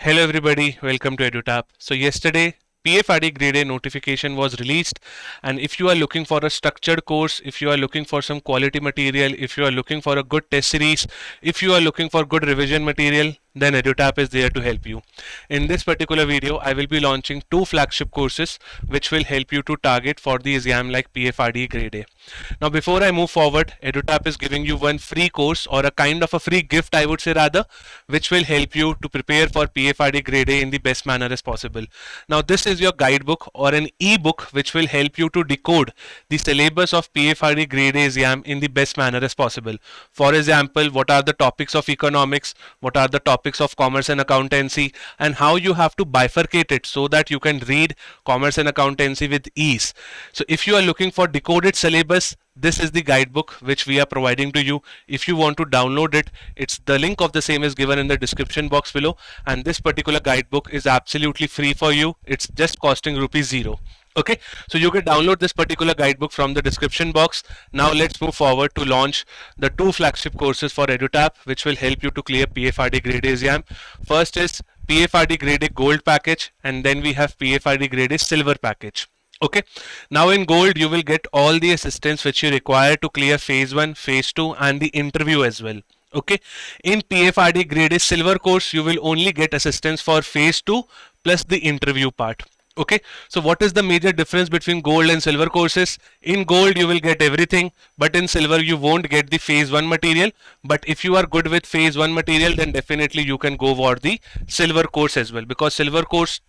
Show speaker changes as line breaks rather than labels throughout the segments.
Hello everybody, welcome to EduTap. So yesterday PFRD grade A notification was released, and if you are looking for a structured course, if you are looking for some quality material, if you are looking for a good test series, if you are looking for good revision material, then EduTap is there to help you. In this particular video, I will be launching two flagship courses which will help you to target for the exam like PFRD grade A. Now before I move forward, EduTap is giving you one free course or a kind of a free gift, I would say rather, which will help you to prepare for PFRD grade A in the best manner as possible. Now this is your guidebook or an e-book which will help you to decode the syllabus of PFRD grade A exam in the best manner as possible. For example, what are the topics of economics, what are the topics of commerce and accountancy, and how you have to bifurcate it so that you can read commerce and accountancy with ease. So if you are looking for decoded syllabus, this is the guidebook which we are providing to you. If you want to download it, the link of the same is given in the description box below, and this particular guidebook is absolutely free for you. It's just costing ₹0. Okay, so you can download this particular guidebook from the description box. Now let's move forward to launch the two flagship courses for EduTap which will help you to clear PFRD grade A exam. First is PFRD grade A gold package, and then we have PFRD grade A silver package. Okay, now in gold you will get all the assistance which you require to clear phase 1, phase 2 and the interview as well. Okay, in PFRD grade A silver course you will only get assistance for phase 2 plus the interview part. Okay, so what is the major difference between gold and silver courses? In gold you will get everything, but in silver you won't get the phase 1 material. But if you are good with phase 1 material, then definitely you can go for the silver course as well, because silver course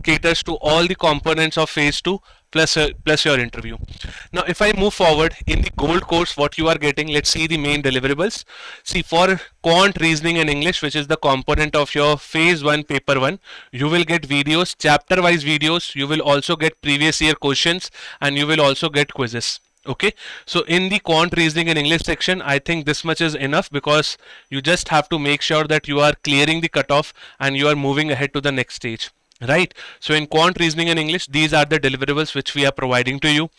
caters to all the components of phase 2 plus your interview. Now if I move forward, in the gold course what you are getting, let's see the main deliverables. See, for quant, reasoning and English, which is the component of your phase 1 paper 1, you will get videos, chapter wise videos. You will also get previous year questions, and you will also get quizzes. Okay, so in the quant, reasoning and English section, I think this much is enough, because you just have to make sure that you are clearing the cutoff and you are moving ahead to the next stage. Right, so in quant, reasoning and English, these are the deliverables which we are providing to you.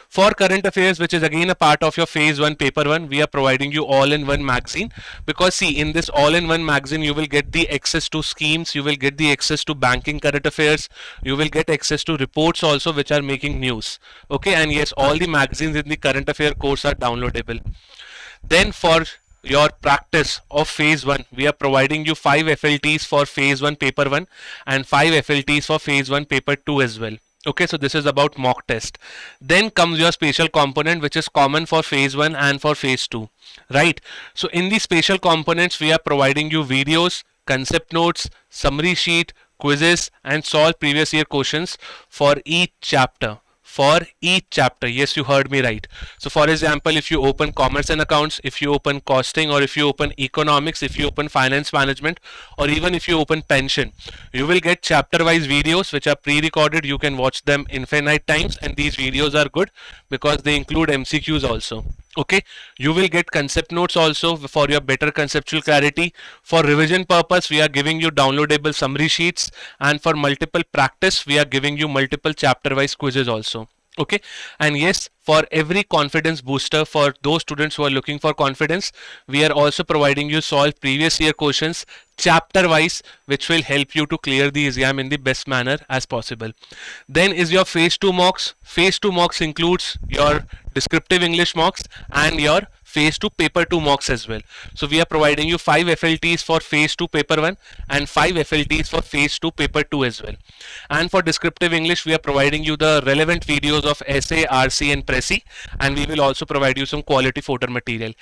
For current affairs, which is again a part of your phase 1 paper 1, we are providing you all-in-one magazine, because see, in this all-in-one magazine you will get the access to schemes, you will get the access to banking current affairs, you will get access to reports also which are making news. Okay, and yes, all the magazines in the current affair course are downloadable. Then for your practice of phase 1, we are providing you 5 FLTs for phase 1 paper 1 and 5 FLTs for phase 1 paper 2 as well. Okay, so this is about mock test. Then comes your spatial component, which is common for phase 1 and for phase 2. Right, so in the spatial components we are providing you videos, concept notes, summary sheet, quizzes and solve previous year questions for each chapter. Yes, you heard me right. So for example, if you open commerce and accounts, if you open costing, or if you open economics, if you open finance management, or even if you open pension, you will get chapter wise videos which are pre-recorded. You can watch them infinite times, and these videos are good because they include MCQs also. Okay, you will get concept notes also for your better conceptual clarity. For revision purpose, we are giving you downloadable summary sheets, and for multiple practice we are giving you multiple chapter wise quizzes also. Okay, and yes, for every confidence booster, for those students who are looking for confidence, we are also providing you solve previous year questions chapter wise, which will help you to clear the exam in the best manner as possible. Then is your phase 2 mocks. Phase 2 mocks includes your descriptive English mocks and your phase 2 paper 2 mocks as well. So we are providing you 5 FLTs for phase 2 paper 1 and 5 FLTs for phase 2 paper 2 as well. And for descriptive English, we are providing you the relevant videos of essay, RC and Pressy, and we will also provide you some quality fodder material.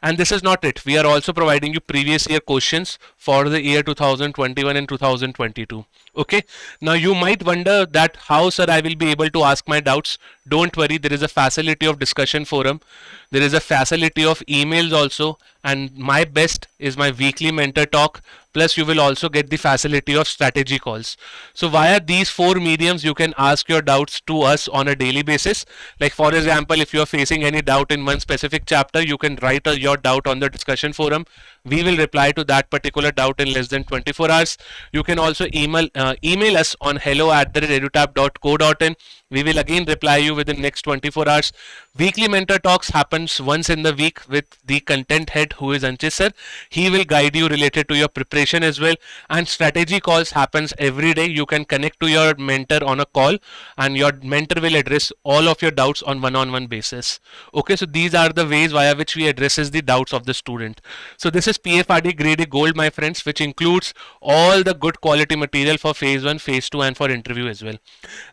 And this is not it. We are also providing you previous year questions for the year 2021 and 2022. Okay, now you might wonder that how, sir, I will be able to ask my doubts. Don't worry, there is a facility of discussion forum, there is a facility of emails also, and my best is my weekly mentor talk, plus you will also get the facility of strategy calls. So via these 4 mediums you can ask your doubts to us on a daily basis. Like for example, if you are facing any doubt in one specific chapter, you can write your doubt on the discussion forum. We will reply to that particular doubt in less than 24 hours. You can also email us on hello@edutap.co.in. We will again reply you within next 24 hours. Weekly mentor talks happens once in the week with the content head, who is Anchit sir. He will guide you related to your preparation as well. And strategy calls happens every day. You can connect to your mentor on a call, and your mentor will address all of your doubts on one-on-one basis. Okay, so these are the ways via which we addresses the doubts of the student. So this is PFRD Grade A Gold, my friends, which includes all the good quality material for phase 1, phase 2, and for interview as well.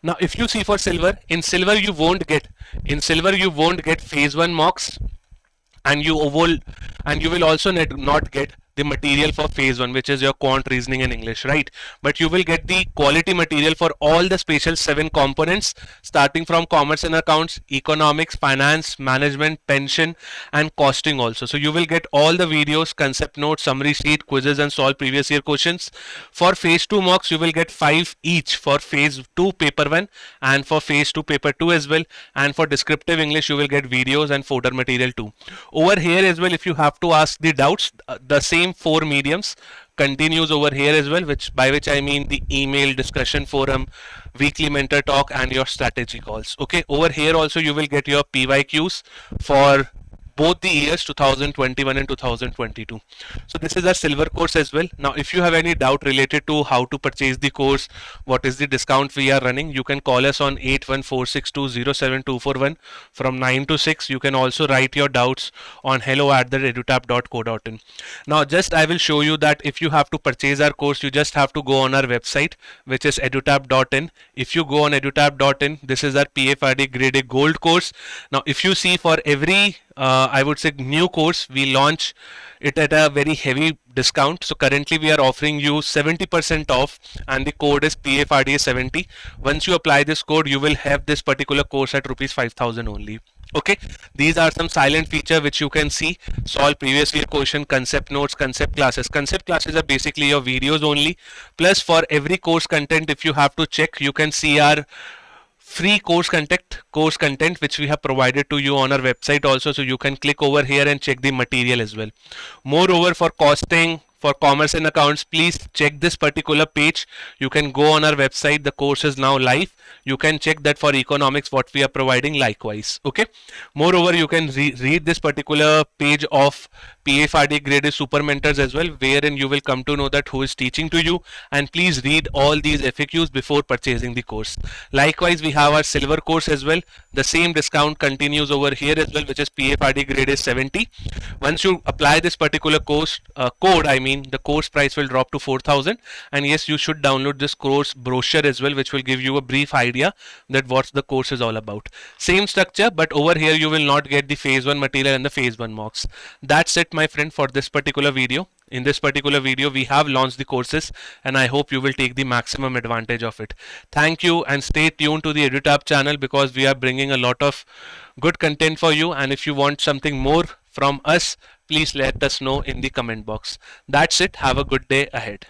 Now if you see for silver, in silver you won't get phase 1 mocks, and you will also not get the material for phase 1, which is your quant, reasoning and English, right? But you will get the quality material for all the special 7 components, starting from commerce and accounts, economics, finance, management, pension and costing also. So you will get all the videos, concept notes, summary sheet, quizzes and solve previous year questions. For phase 2 mocks you will get 5 each for phase 2 paper 1 and for phase 2 paper 2 as well. And for descriptive English you will get videos and fodder material too. Over here as well, if you have to ask the doubts, the same 4 mediums continues over here as well, which by which I mean the email, discussion forum, weekly mentor talk and your strategy calls. Okay, over here also you will get your PYQs for both the years 2021 and 2022. So this is our silver course as well. Now if you have any doubt related to how to purchase the course, what is the discount we are running, you can call us on 8146207241 from 9 to 6. You can also write your doubts on hello@edutap.co.in. Now just I will show you that if you have to purchase our course, you just have to go on our website, which is edutap.in. If you go on edutap.in, this is our PFRD Grade A Gold course. Now if you see, for every I would say new course, we launch it at a very heavy discount. So currently we are offering you 70% off and the code is PFRDA70. Once you apply this code, you will have this particular course at rupees 5,000 only. Okay, these are some silent feature which you can see: solve previous year question, concept notes, concept classes. Concept classes are basically your videos only. Plus for every course content, if you have to check, you can see our free course content which we have provided to you on our website also, so you can click over here and check the material as well. Moreover, for costing, for commerce and accounts, please check this particular page. You can go on our website, the course is now live. You can check that for economics what we are providing likewise. Okay, moreover, you can read this particular page of PFRD Grade A Super Mentors as well, wherein you will come to know that who is teaching to you, and please read all these FAQs before purchasing the course. Likewise, we have our silver course as well. The same discount continues over here as well, which is PFRD Grade A 70. Once you apply this particular course code, I mean the course price will drop to 4,000. And yes, you should download this course brochure as well, which will give you a brief idea that what the course is all about. Same structure, but over here you will not get the phase 1 material and the phase 1 mocks. That's it, my friend, for this particular video. In this particular video, we have launched the courses and I hope you will take the maximum advantage of it. Thank you, and stay tuned to the EduTap channel because we are bringing a lot of good content for you. And if you want something more from us, please let us know in the comment box. That's it. Have a good day ahead.